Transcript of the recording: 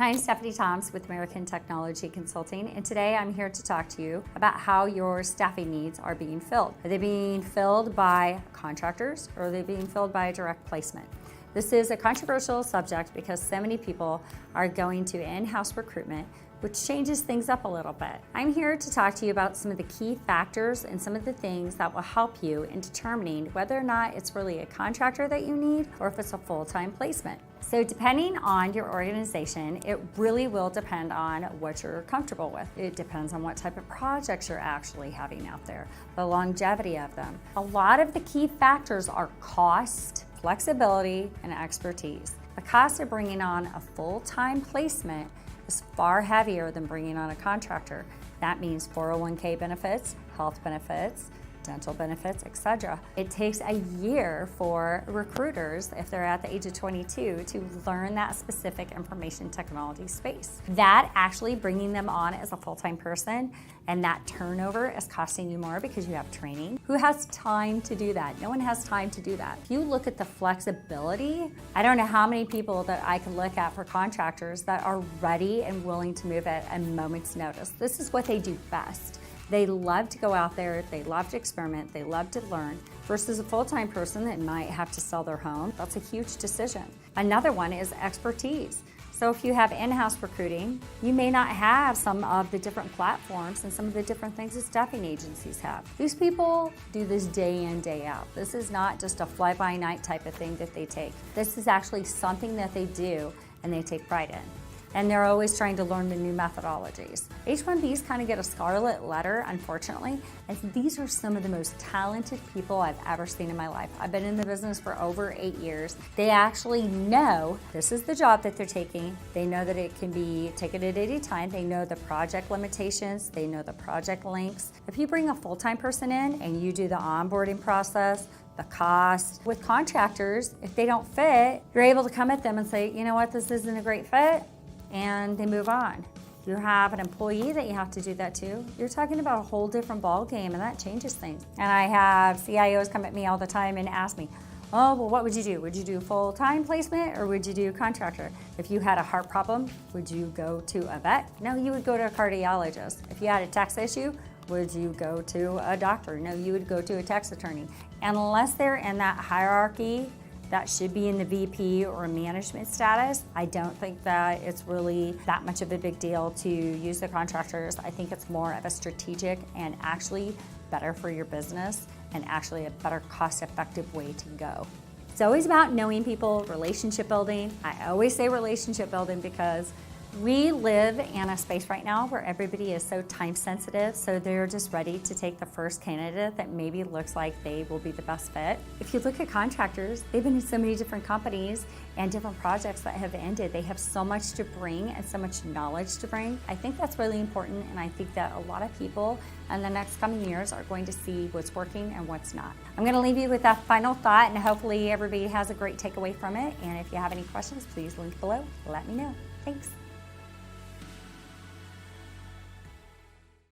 Hi, I'm Stephanie Toms with American Technology Consulting, and today I'm here to talk to you about how your staffing needs are being filled. Are they being filled by contractors, or are they being filled by direct placement? This is a controversial subject because so many people are going to in-house recruitment, which changes things up a little bit. I'm here to talk to you about some of the key factors and some of the things that will help you in determining whether or not it's really a contractor that you need or if it's a full-time placement. So depending on your organization, it really will depend on what you're comfortable with. It depends on what type of projects you're actually having out there, the longevity of them. A lot of the key factors are cost, flexibility, and expertise. The cost of bringing on a full-time placement is far heavier than bringing on a contractor. That means 401k benefits, health benefits, dental benefits, etc. It takes a year for recruiters, if they're at the age of 22, to learn that specific information technology space. That actually bringing them on as a full-time person, and that turnover is costing you more because you have training. Who has time to do that? No one has time to do that. If you look at the flexibility, I don't know how many people that I can look at for contractors that are ready and willing to move at a moment's notice. This is what they do best. They love to go out there, they love to experiment, they love to learn, versus a full-time person that might have to sell their home. That's a huge decision. Another one is expertise. So if you have in-house recruiting, you may not have some of the different platforms and some of the different things that staffing agencies have. These people do this day in, day out. This is not just a fly-by-night type of thing that they take. This is actually something that they do and they take pride in. And they're always trying to learn the new methodologies. H-1Bs kind of get a scarlet letter, unfortunately, as these are some of the most talented people I've ever seen in my life. I've been in the business for over 8 years. They actually know this is the job that they're taking. They know that it can be taken at any time. They know the project limitations. They know the project lengths. If you bring a full-time person in and you do the onboarding process, the cost. With contractors, if they don't fit, you're able to come at them and say, you know what, this isn't a great fit, and they move on. You have an employee that you have to do that to. You're talking about a whole different ball game, and that changes things. And I have CIOs come at me all the time and ask me, oh, well, what would you do? Would you do full-time placement or would you do contractor? If you had a heart problem, would you go to a vet? No, you would go to a cardiologist. If you had a tax issue, would you go to a doctor? No, you would go to a tax attorney. And unless they're in that hierarchy that should be in the VP or management status, I don't think that it's really that much of a big deal to use the contractors. I think it's more of a strategic and actually better for your business and actually a better cost-effective way to go. It's always about knowing people, relationship building. I always say relationship building because we live in a space right now where everybody is so time sensitive, so they're just ready to take the first candidate that maybe looks like they will be the best fit. If you look at contractors, they've been in so many different companies and different projects that have ended. They have so much to bring and so much knowledge to bring. I think that's really important, and I think that a lot of people in the next coming years are going to see what's working and what's not. I'm going to leave you with that final thought, and hopefully everybody has a great takeaway from it. And if you have any questions, please link below. Let me know. Thanks.